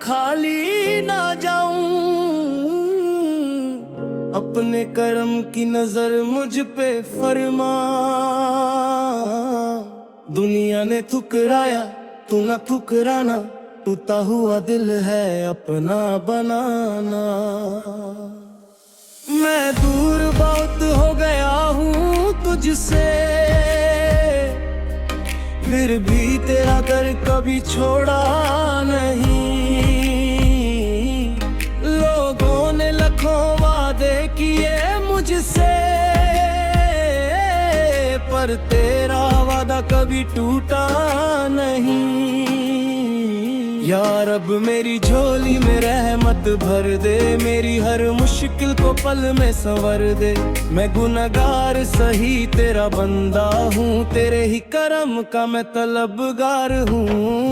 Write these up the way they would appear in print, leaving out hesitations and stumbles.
खाली ना जाऊं। अपने कर्म की नजर मुझ पे फरमा। दुनिया ने ठुकराया तू ना ठुकराना, टूटा हुआ दिल है अपना बनाना। मैं दूर बहुत हो गया हूँ तुझसे, फिर भी तेरा घर कभी छोड़ा नहीं। लोगों ने लाखों वादे किए मुझसे, पर तेरा वादा कभी टूटा नहीं। यार अब मेरी झोली में रहमत भर दे, मेरी हर मुश्किल को पल में संवर दे। मैं गुनहगार सही तेरा बंदा हूँ, तेरे ही करम का मैं तलबगार हूँ।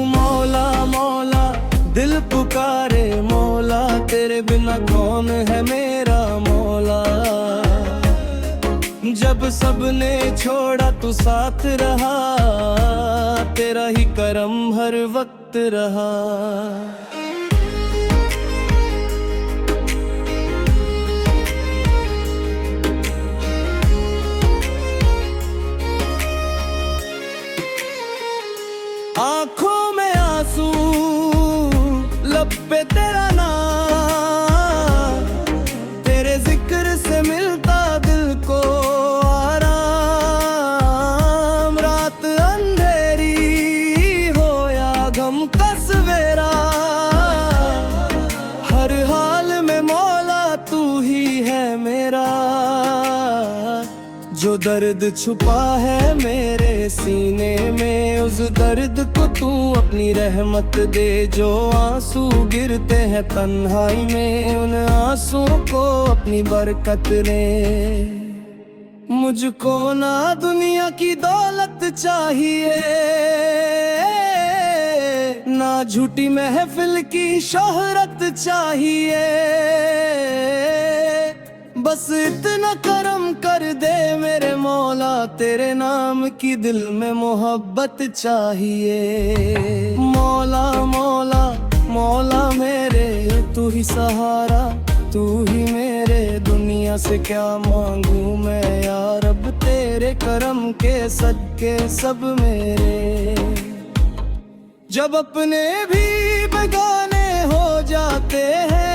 मौला मौला दिल पुकारे मौला, तेरे बिना कौन है मेरा मौला। जब सबने छोड़ा तू साथ रहा, तेरा ही करम हर वक्त रहा। आंखों में आंसू, लब पे तेरा नाम, तेरे जिक्र से मिलता दिल को आराम। रात अंधेरी हो या गम का सवेरा, हर हाल में मौला तू ही है मेरा। जो दर्द छुपा है मेरे सीने में, उस दर्द को तू अपनी रहमत दे। जो आंसू गिरते हैं तन्हाई में, उन आंसुओं को अपनी बरकत दे। मुझको ना दुनिया की दौलत चाहिए, ना झूठी महफिल की शोहरत चाहिए। बस इतना करम कर दे मेरे मौला, तेरे नाम की दिल में मोहब्बत चाहिए। मौला मौला मौला मेरे, तू ही सहारा तू ही मेरे। दुनिया से क्या मांगू मैं यार, अब तेरे करम के सदके सब मेरे। जब अपने भी बेगाने हो जाते हैं,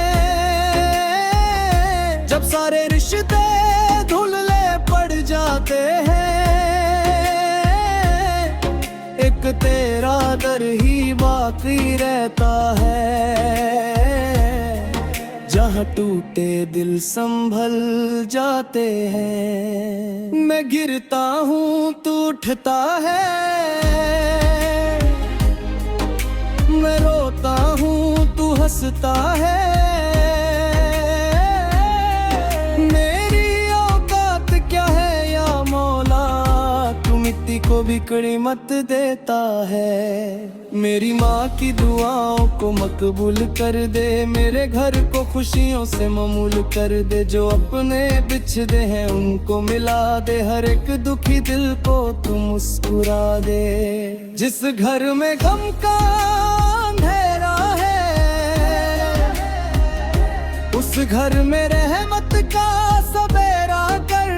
जब सारे रिश्ते धुलले पड़ जाते हैं, एक तेरा दर ही बाकी रहता है। जहाँ टूटे दिल संभल जाते हैं। मैं गिरता हूँ तू उठता है, मैं रोता हूँ तू हंसता है। मिट्टी को भी कीमत देता है। मेरी माँ की दुआओं को मकबूल कर दे, मेरे घर को खुशियों से ममूल कर दे। जो अपने बिछड़े हैं उनको मिला दे, हर एक दुखी दिल को तू मुस्कुरा दे। जिस घर में गम का अंधेरा है, उस घर में रहमत का सवेरा कर।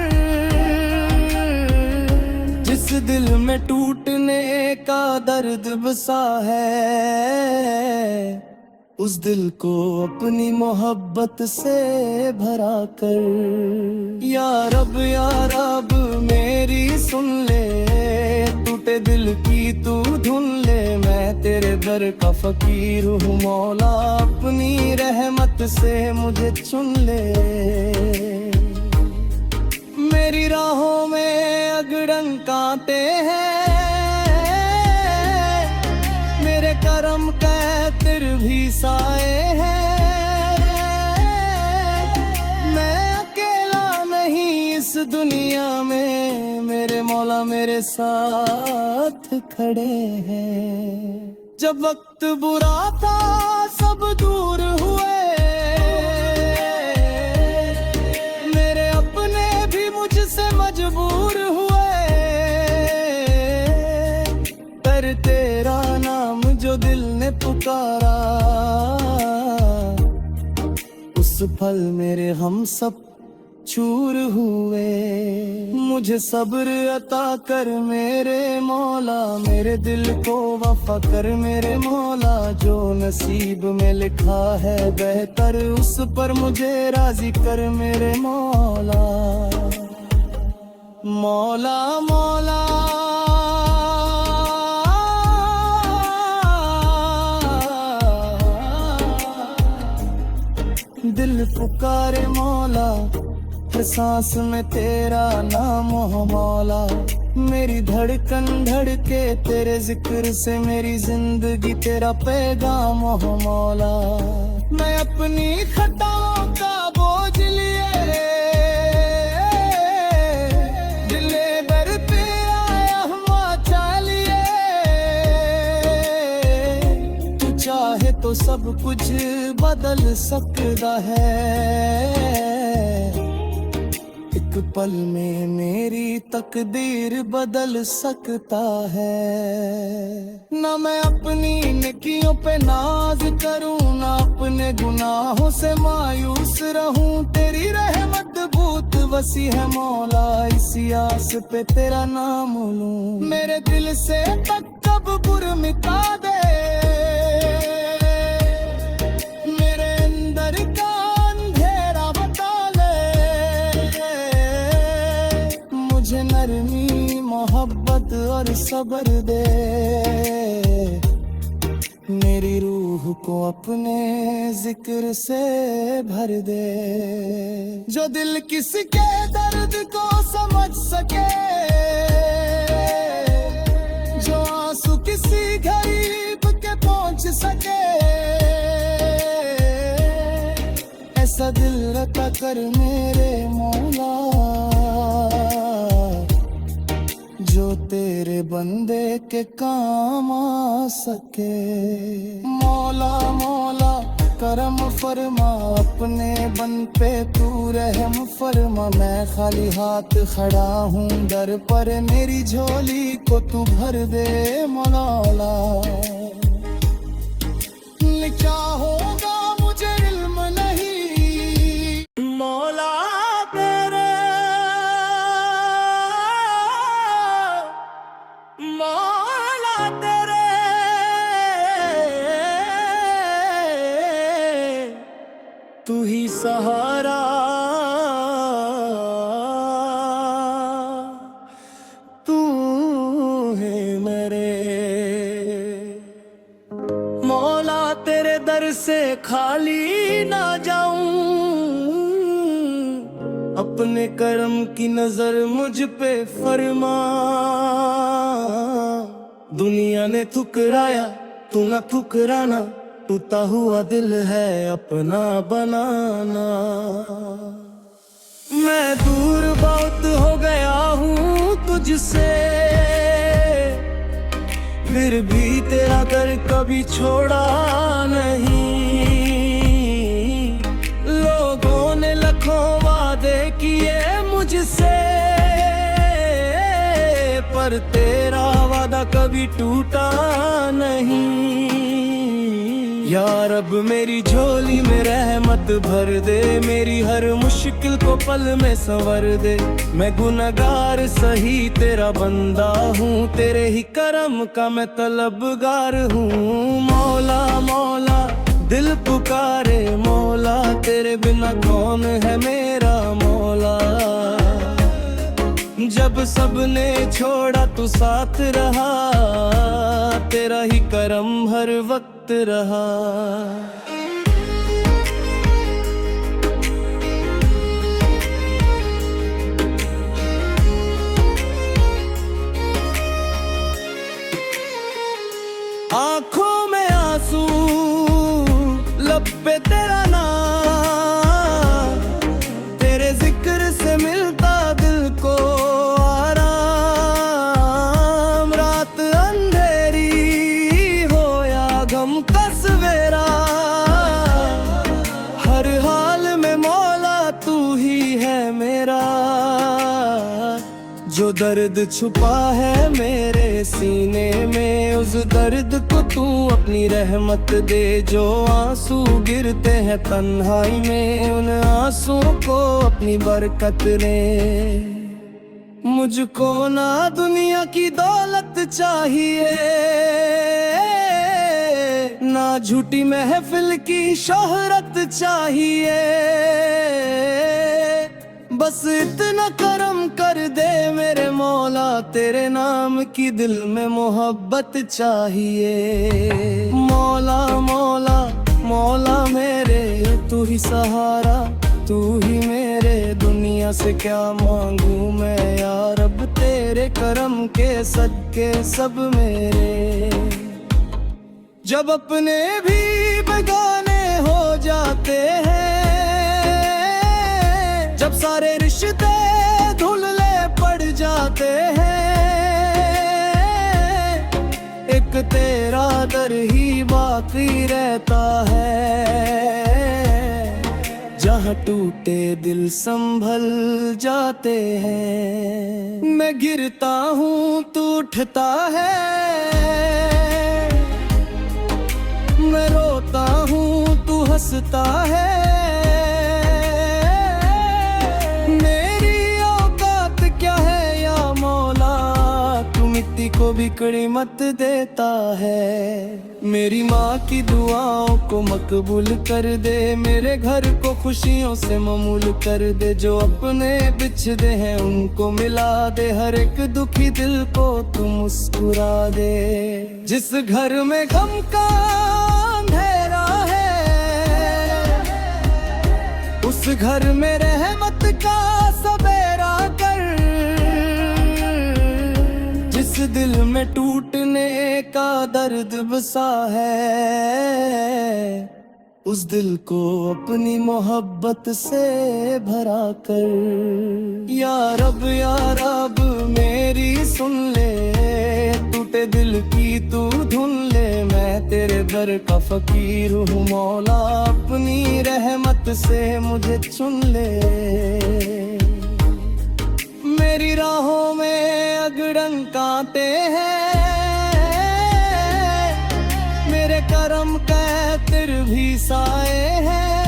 जिस दिल में टूटने का दर्द बसा है, उस दिल को अपनी मोहब्बत से भरा कर। या रब मेरी सुन ले, टूटे दिल की तू धुन ले। मैं तेरे दर का फकीर हूँ मौला, अपनी रहमत से मुझे चुन ले। मेरी राहों में अगड़न कांटे हैं, मेरे करम का तिर भी साए हैं। मैं अकेला नहीं इस दुनिया में, मेरे मौला मेरे साथ खड़े हैं। जब वक्त बुरा था सब दूर हुए, मेरे अपने भी मुझसे मजबूर हुए। पर तेरा नाम जो दिल ने पुकारा, पल मेरे हम सब चूर हुए। मुझे सब्र अता कर मेरे मौला, मेरे दिल को वफा कर मेरे मौला। जो नसीब में लिखा है बेहतर, उस पर मुझे राजी कर मेरे मौला। मौला मौला दिल पुकारे मौला, हर सांस में तेरा नाम हो मौला। मेरी धड़कन धड़के तेरे जिक्र से, मेरी जिंदगी तेरा पैगाम हो मौला। मैं अपनी खताओं का बोझ लिए दिले भर पे आया हुआ चालिए। तू चाहे तो सब कुछ बदल सकता है, एक पल में मेरी तकदीर बदल सकता है। ना मैं अपनी नेकियों पे नाज करूं, ना अपने गुनाहों से मायूस रहूं। तेरी रहमत बहुत वसी है मौला, इसी आस पे तेरा नाम लूं। मेरे दिल से तकब्बुर मिटा दे, मेरे अंदर का अंधेरा बता ले। मुझे नरमी मोहब्बत और सब्र दे, मेरी रूह को अपने जिक्र से भर दे। जो दिल किसके दर्द को समझ सके, जो आंसू किसी गरीब के पहुंच सके, ऐसा दिल रखा कर मेरे मौला, जो तेरे बंदे के काम आ सके। मौला मौला करम फरमा, अपने बन पे तू रहम फरमा। मैं खाली हाथ खड़ा हूँ दर पर, मेरी झोली को तू भर दे मौला। क्या होगा मुझे इल्म नहीं मौला तेरे, मौला तेरे तू ही सहारा, तू है मेरे मौला। तेरे दर से खाली ना जाऊं, अपने करम की नजर मुझ पे फरमा। दुनिया ने ठुकराया तू ना ठुकराना, टूटा हुआ दिल है अपना बनाना। मैं दूर बहुत हो गया हूँ तुझसे, फिर भी तेरा दर कभी छोड़ा नहीं। लोगों ने लाखों वादे किए मुझसे, पर तेरा वादा कभी टूटा नहीं। या रब मेरी झोली में रहमत भर दे, मेरी हर मुश्किल को पल में संवर दे। मैं गुनहगार सही तेरा बंदा हूँ, तेरे ही करम का मैं तलबगार हूँ। मौला मौला दिल पुकारे मौला, तेरे बिना कौन है मेरा मौला। जब सबने छोड़ा तू साथ रहा, तेरा ही करम हर वक्त रहा। आंखों में आंसू, लब पे तेरा नाम, तेरे जिक्र से मिलता दिल को आराम। रात अंधेरी हो या गम का सवेरा, जो दर्द छुपा है मेरे सीने में, उस दर्द को तू अपनी रहमत दे। जो आंसू गिरते हैं तन्हाई में, उन आंसुओं को अपनी बरकत दे। मुझको ना दुनिया की दौलत चाहिए, ना झूठी महफिल की शोहरत चाहिए। बस इतना करम कर दे मेरे मौला, तेरे नाम की दिल में मोहब्बत चाहिए। मौला मौला मौला मेरे, तू ही सहारा, तू ही मेरे। दुनिया से क्या मांगू मैं या रब, तेरे करम के सदके सब मेरे। जब अपने भी बेगाने हो जाते हैं, जब सारे रिश्ते धुलले पड़ जाते हैं, एक तेरा दर ही बाकी रहता है। जहाँ टूटे दिल संभल जाते हैं, मैं गिरता हूँ तू उठता है, मैं रोता हूँ तू हंसता है। मेरी औकात क्या है या मौला, तू मिट्टी को भी कड़ी मत देता है। मेरी माँ की दुआओं को मकबूल कर दे, मेरे घर को खुशियों से ममूल कर दे। जो अपने बिछड़े हैं उनको मिला दे, हर एक दुखी दिल को तू मुस्कुरा दे। जिस घर में गम का अंधेरा है, उस घर में रहमत का सबेरा कर। जिस दिल में टूटने का दर्द बसा है, उस दिल को अपनी मोहब्बत से भरा कर। या रब मेरी सुन ले, टूटे दिल की तू धुन ले। मैं तेरे दर का फकीर हूँ मौला, अपनी रहमत से मुझे चुन ले। मेरी राहों में अगड़न कांटे हैं, मेरे करम का तिर भी साए हैं।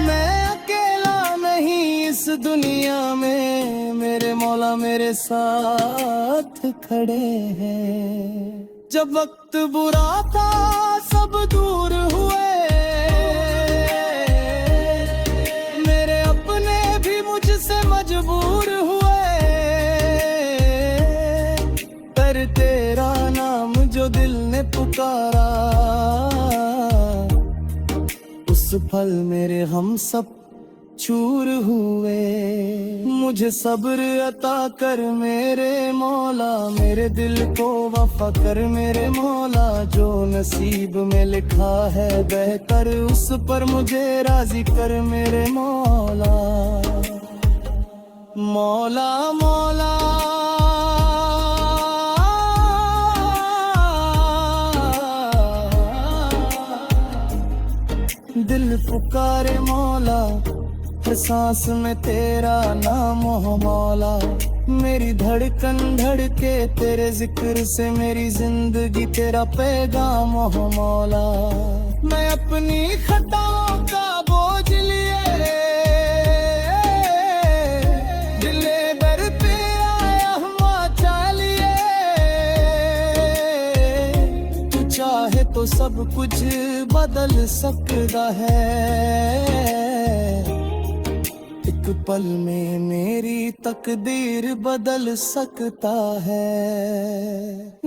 मैं अकेला नहीं इस दुनिया में, मेरे मौला मेरे साथ खड़े हैं। जब वक्त बुरा था सब दूर हुए, मेरे अपने भी मुझसे मजबूर हुए। पर तेरा नाम जो दिल ने पुकारा, उस पल मेरे हम सब चूर हुए। मुझे सब्र अता कर मेरे मौला, मेरे दिल को वफा कर मेरे मौला। जो नसीब में लिखा है बेहतर, उस पर मुझे राजी कर मेरे मौला। मौला मौला दिल पुकारे मौला, हर सांस में तेरा नाम हो मौला। मेरी धड़कन धड़के तेरे जिक्र से, मेरी जिंदगी तेरा पैगाम हो मौला। मैं अपनी खताओं का बोझ लिए दिले दर पे आया हुआ चालिए। तू चाहे तो सब कुछ बदल सकता है, एक पल में मेरी तकदीर बदल सकता है।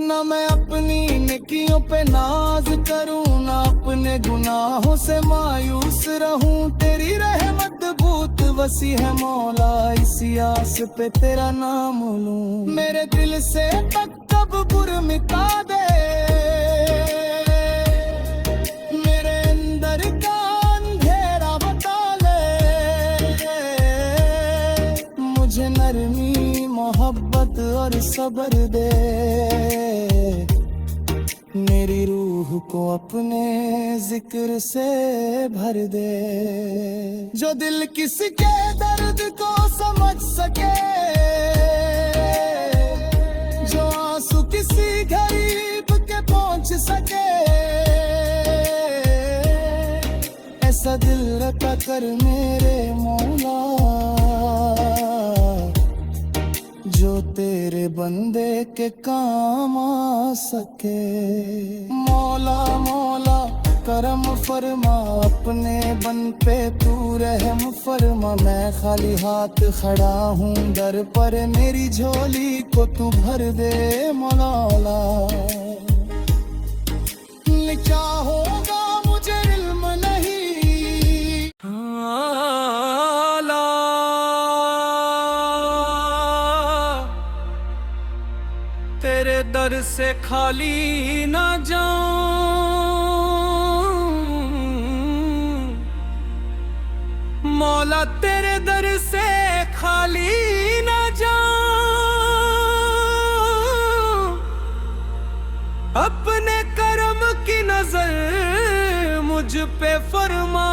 ना मैं अपनी नेकियों पे नाज करूं, ना अपने गुनाहों से मायूस रहूं। तेरी रहमत बहुत वसी है मौला, इसी आस पे तेरा नाम लूं। मेरे दिल से तकब्बुर मिटा दे, मेरे अंदर का अंधेरा बता ले। मुझे नरमी मोहब्बत और सब्र दे, मेरी रूह रूह को अपने जिक्र से भर दे। जो दिल किसी के दर्द को समझ सके, जो आंसू किसी गरीब के पहुंच सके, ऐसा दिल रखा कर मेरे मौला, जो तेरे बंदे के काम आ सके। मौला मौला करम फरमा, अपने बन पे तू रहम फरमा। मैं खाली हाथ खड़ा हूँ दर पर, मेरी झोली को तू भर दे मौला। क्या होगा मुझे इल्म नहीं, तेरे दर से खाली ना जाऊं मौला, तेरे दर से खाली ना जाऊं। अपने करम की नजर मुझ पे फरमा,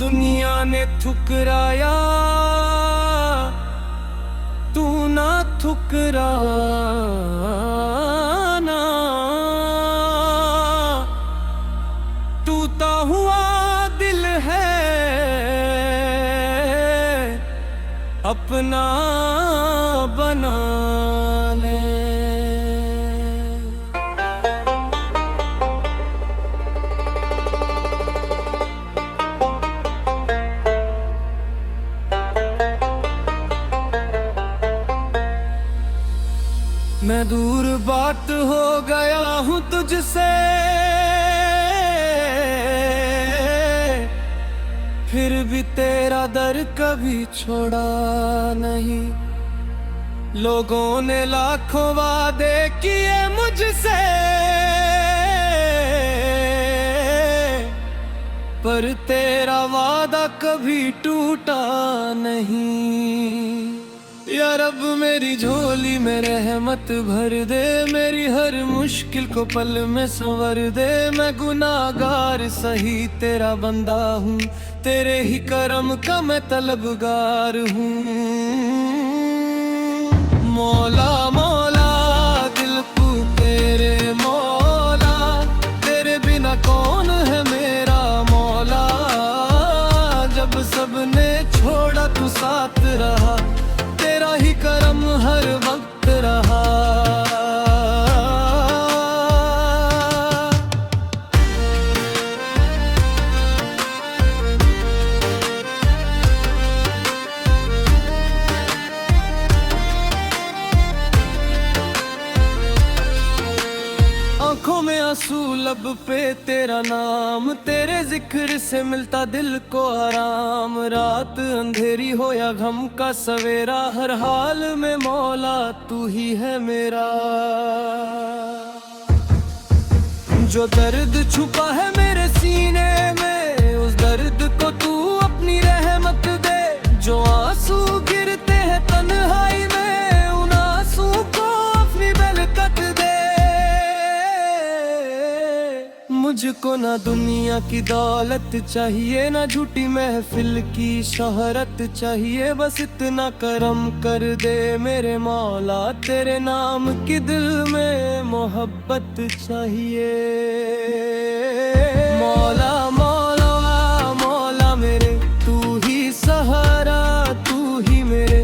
दुनिया ने ठुकराया तू ना ठुकराना। टूटा हुआ दिल है अपना बना ले। मैं दूर बात हो गया हूँ तुझसे, फिर भी तेरा दर कभी छोड़ा नहीं। लोगों ने लाखों वादे किए मुझसे, पर तेरा वादा कभी टूटा नहीं। या रब मेरी झोली में रहमत भर दे, मेरी हर मुश्किल को पल में संवर दे। मैं गुनाहगार सही तेरा बंदा हूँ, तेरे ही करम का मैं तलबगार हूँ। मौला मौला दिल तेरे मौला, तेरे बिना कौन है मेरा मौला। जब सबने छोड़ा तू साथ रहा, तेरा ही करम हर वक्त रहा। आंखों में आंसू लब पे तेरा नाम, तेरे जिक्र से मिलता दिल को आराम। रात अंधेरी हो या गम का सवेरा, हर हाल में मौला तू ही है मेरा। जो दर्द छुपा है मेरे सीने में, उस दर्द को तू अपनी रहमत दे। जो आंसू गिरते हैं तन्हाई में, उन आंसू को अपनी बरकत दे। मुझको ना दुनिया की दौलत चाहिए, ना झूठी महफिल की शोहरत चाहिए। बस इतना करम कर दे मेरे मौला, तेरे नाम की दिल में मोहब्बत चाहिए। मौला मौला मौला मेरे, तू ही सहारा तू ही मेरे।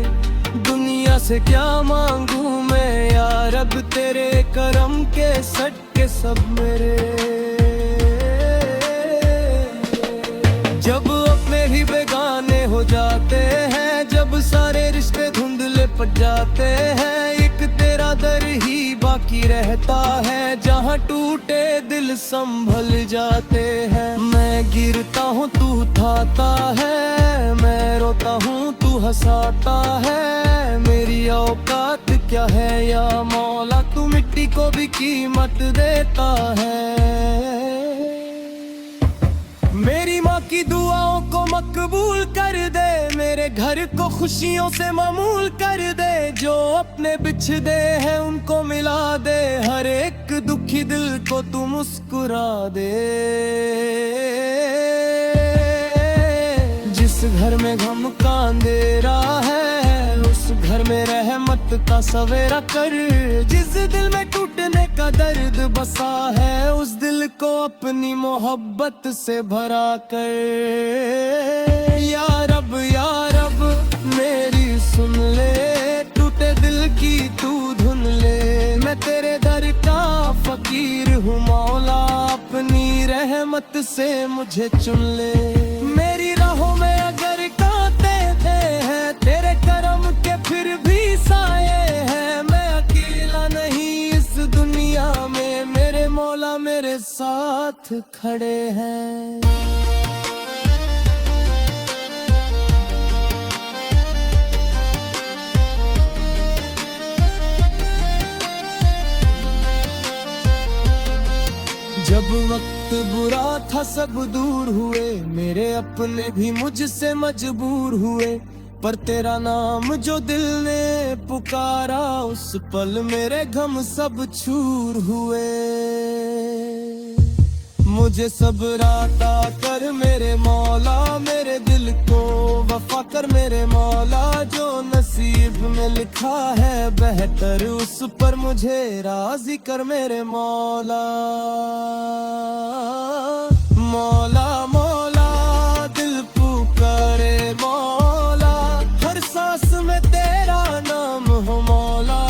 दुनिया से क्या मांगू मैं या रब, तेरे करम के सटके सब मेरे। जब अपने ही बेगाने हो जाते हैं, जब सारे रिश्ते धुंधले पड़ जाते हैं, एक तेरा दर ही बाकी रहता है। जहाँ टूटे दिल संभल जाते हैं। मैं गिरता हूँ तू उठाता है, मैं रोता हूँ तू हंसाता है। मेरी औकात क्या है या मौला, तू मिट्टी को भी कीमत देता है। मेरी माँ की दुआओं को मकबूल कर दे, मेरे घर घर को खुशियों से मामूल कर दे, जो अपने बिछड़े हैं उनको मिला दे, हर एक दुखी दिल को तू मुस्कुरा दे। जिस घर में गम का अंधेरा है उस घर में रहमत का सवेरा कर, जिस दिल में टूटने का दर्द बसा है उस दिल को अपनी मोहब्बत से भरा कर। या रब मेरी सुन ले, टूटे दिल की तू धुन ले, मैं तेरे दर का फकीर हूँ मौला, अपनी रहमत से मुझे चुन ले। मेरी राहों में अगर कांटे हैं तेरे करम के फिर भी साए हैं, मैं अकेला नहीं इस दुनिया में, मेरे मौला मेरे साथ खड़े हैं। जब वक्त बुरा था सब दूर हुए, मेरे अपने भी मुझसे मजबूर हुए, पर तेरा नाम जो दिल ने पुकारा उस पल मेरे गम सब चूर हुए। मुझे सब्र अता कर मेरे मौला, मेरे दिल को वफा कर मेरे मौला, जो नसीब में लिखा है बेहतर उस पर मुझे राजी कर मेरे मौला। मौला मौला दिल पुकारे मौला, हर सांस में तेरा नाम हो मौला,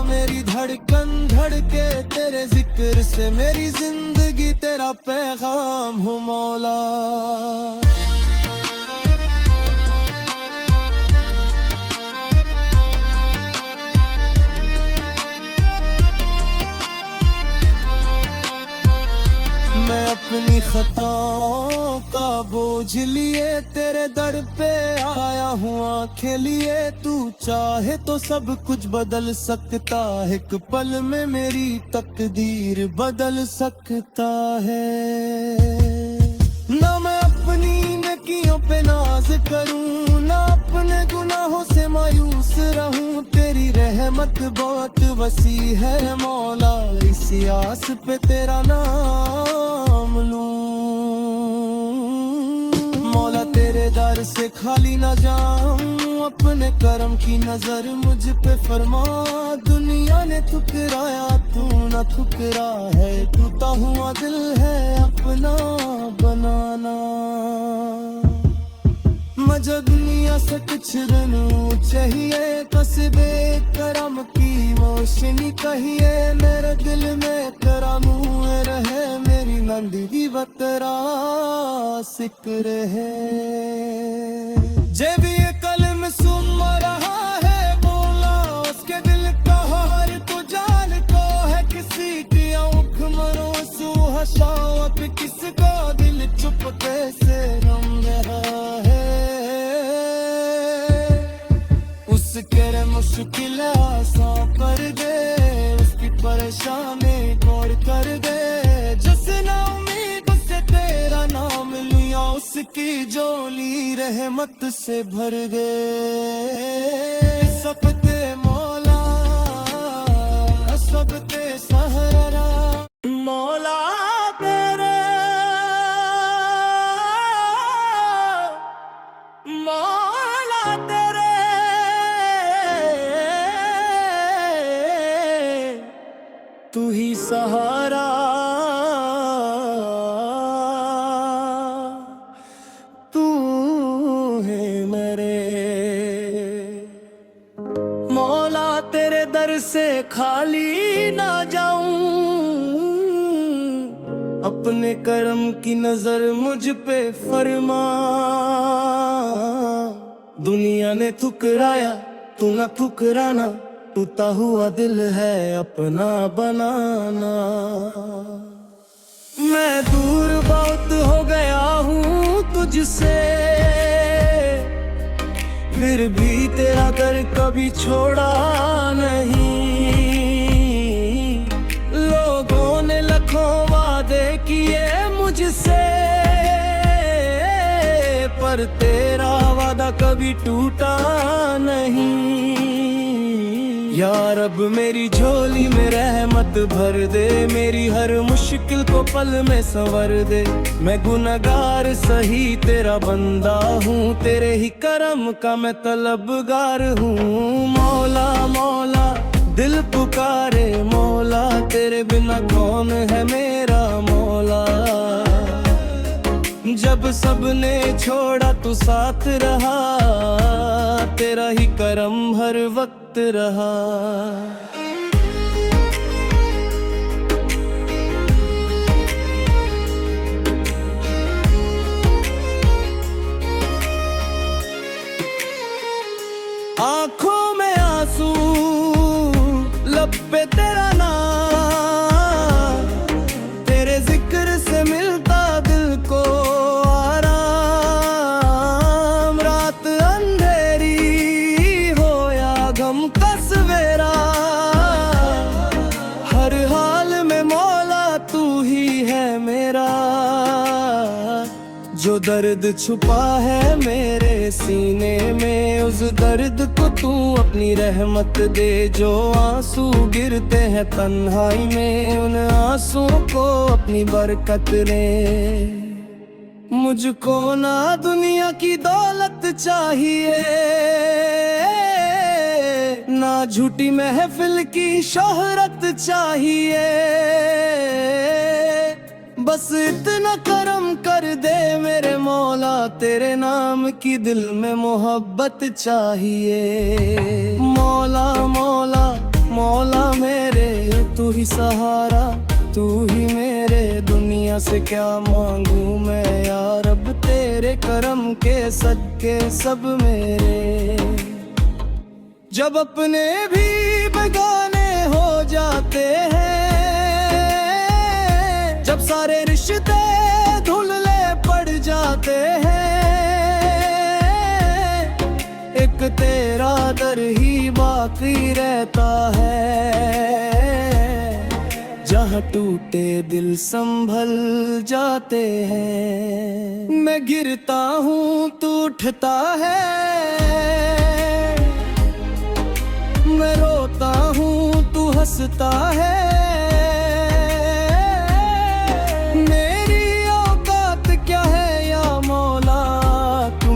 मेरी धड़कन धड़के तेरे जिक्र से, मेरी जिंदगी तेरा पैगाम हो मौला। मैं अपनी खताओं का बोझ लिए तेरे दर पे आया हूँ आंखें लिए, तू चाहे तो सब कुछ बदल सकता है, एक पल में मेरी तकदीर बदल सकता है। ना मैं अपनी नेकियों पे नाज करूं, ना अपने गुनाहों से मायूस रहूं, तेरी रहमत बहुत वसी है मौला, इसी आस पे तेरा नाम लूं। मौला तेरे दर से खाली ना जाऊं, अपने करम की नजर मुझ पे फरमा, दुनिया ने ठुकराया तू ना ठुकरा है, टूटा हुआ दिल है अपना बनाना। मुझे दुनिया से कुछ दिन चाहिए, कस्बे करम की रोशनी कहिए, मेरे दिल में तेरा नूर रहे, मेरी नंदी बतरा सिक्र है। जे भी ये कलम सुन रहा है बोला, उसके दिल का हाल तो जान को है, किसी की आँख मरोसू हसावत, किसका दिल चुप कैसे रम रहा है। उसके मुश्किल आसान कर दे, उसकी परेशानी दूर कर दे, जिस ना उम्मीद से तेरा नाम लिया, उसकी झोली रहमत से भर गए। सब ते मौला सब ते सहारा, मौला तेरे मौला तेरे तू ही सहारा, तू है मेरे मौला, तेरे दर से खाली ना जाऊं, अपने करम की नजर मुझ पे फरमा। दुनिया ने ठुकराया तू ना ठुकराना, टूटा हुआ दिल है अपना बनाना। मैं दूर बहुत हो गया हूँ तुझसे, फिर भी तेरा दर कभी छोड़ा नहीं। लोगों ने लाखों वादे किए मुझसे, पर तेरा वादा कभी टूटा नहीं। यार अब मेरी झोली में रहमत भर दे, मेरी हर मुश्किल को पल में संवर दे। मैं गुनहगार सही तेरा बंदा हूँ, तेरे ही करम का मैं तलबगार हूँ। मौला मौला दिल पुकारे मौला, तेरे बिना कौन है मेरा मौला। जब सबने छोड़ा तू साथ रहा, तेरा ही करम हर वक्त रहा। आंखों में आंसू, लब पे तेरा नाम, तेरे जिक्र से मिलता दिल को आराम। रात अंधेरी हो या गम का सवेरा, हर हाल में मौला तू ही है मेरा। जो दर्द छुपा है मेरे सीने में, उस दर्द को तू अपनी रहमत दे। जो आंसू गिरते हैं तन्हाई में, उन आंसुओं को अपनी बरकत दे। मुझको ना दुनिया की दौलत चाहिए, ना झूठी महफिल की शोहरत चाहिए। बस इतना करम कर दे मेरे मौला, तेरे नाम की दिल में मोहब्बत चाहिए। मौला मौला मौला मेरे, तू ही सहारा, तू ही मेरे। दुनिया से क्या मांगू मैं यार, अब तेरे करम के सदके सब मेरे। जब अपने भी बेगाने हो जाते हैं, जब सारे रिश्ते धुंधले पड़ जाते हैं, एक तेरा दर ही बाकी रहता है। जहाँ टूटे दिल संभल जाते हैं। मैं गिरता हूँ तू उठता है, मैं रोता हूँ तू हंसता है।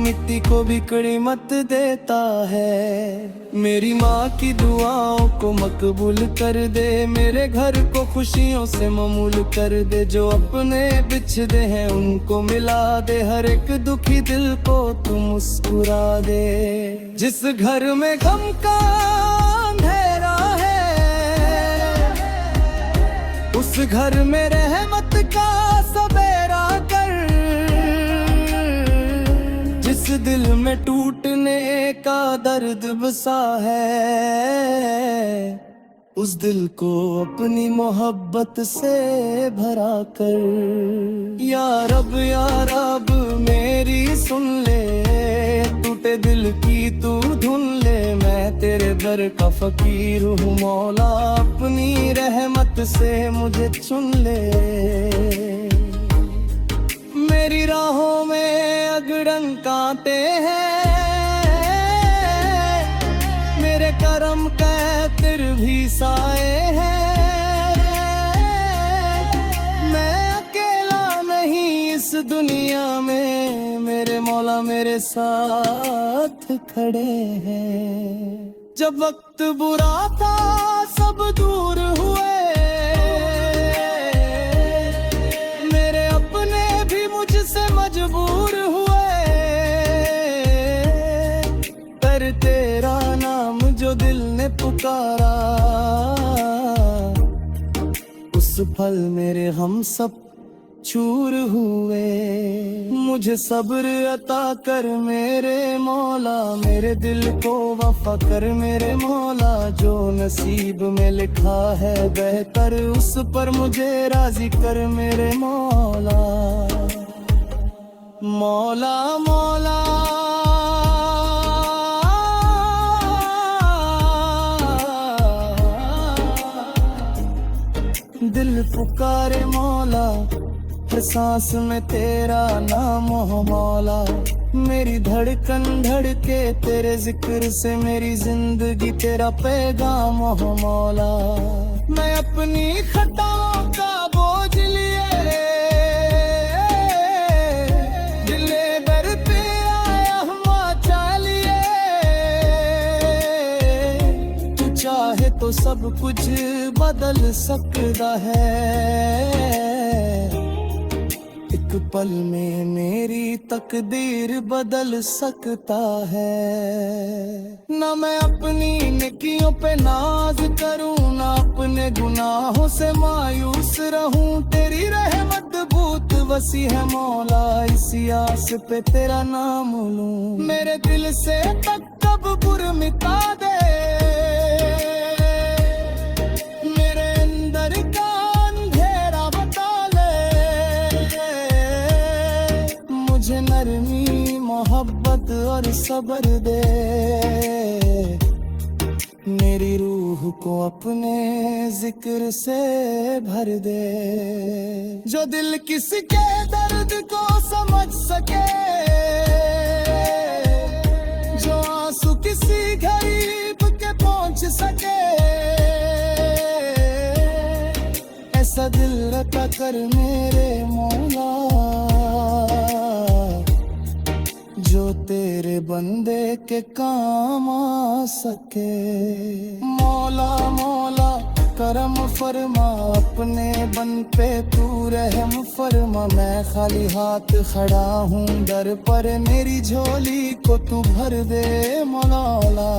मिट्टी को भी कीमत देता है। मेरी माँ की दुआओं को मकबूल कर दे, मेरे घर को खुशियों से ममूल कर दे। जो अपने बिछड़े हैं उनको मिला दे, हर एक दुखी दिल को तू मुस्कुरा दे। जिस घर में गम का अंधेरा है, उस घर में रहमत का सवेरा कर। जिस दिल में टूटने का दर्द बसा है, उस दिल को अपनी मोहब्बत से भरा कर। या रब मेरी सुन ले, टूटे दिल की तू धुन ले। मैं तेरे दर का फकीर हूँ मौला, अपनी रहमत से मुझे चुन ले। मेरी राहों में अगड़न कांटे हैं, मेरे करम का तिर भी साए हैं। मैं अकेला नहीं इस दुनिया में, मेरे मौला मेरे साथ खड़े हैं। जब वक्त बुरा था सब दूर हुए, मेरे अपने भी मुझसे मजबूर हुए। पर तेरा नाम जो दिल ने पुकारा, उस पल मेरे हम सब चूर हुए। मुझे सब्र अता कर मेरे मौला, मेरे दिल को वफा कर मेरे मौला। जो नसीब में लिखा है बेहतर, उस पर मुझे राजी कर मेरे मौला। मौला मौला दिल पुकारे मौला, हर सांस में तेरा नाम हो मौला। मेरी धड़कन धड़के तेरे जिक्र से, मेरी जिंदगी तेरा पैगाम हो मौला। मैं अपनी खताओं का बोझ लिए दिले दर पे आया हुआ चालिए। तू चाहे तो सब कुछ बदल सकता है, एक पल में मेरी तकदीर बदल सकता है। ना मैं अपनी नेकियों पे नाज करूं, ना अपने गुनाहों से मायूस रहूं। तेरी रहमत बहुत वसी है मौला, इसी आस पे तेरा नाम लूं। मेरे दिल से तकब्बुर मिटा दे, मेरे अंदर का अंधेरा बता ले। मुझे नरमी मोहब्बत और सब्र दे, मेरी रूह को अपने जिक्र से भर दे। जो दिल किसी के दर्द को समझ सके, जो आंसू किसी गरीब के पहुंच सके, ऐसा दिल रखा कर मेरे मौला, जो तेरे बंदे के काम आ सके। मौला मौला करम फरमा, अपने बन पे तू रहम फरमा। मैं खाली हाथ खड़ा हूँ दर पर, मेरी झोली को तू भर दे मौला।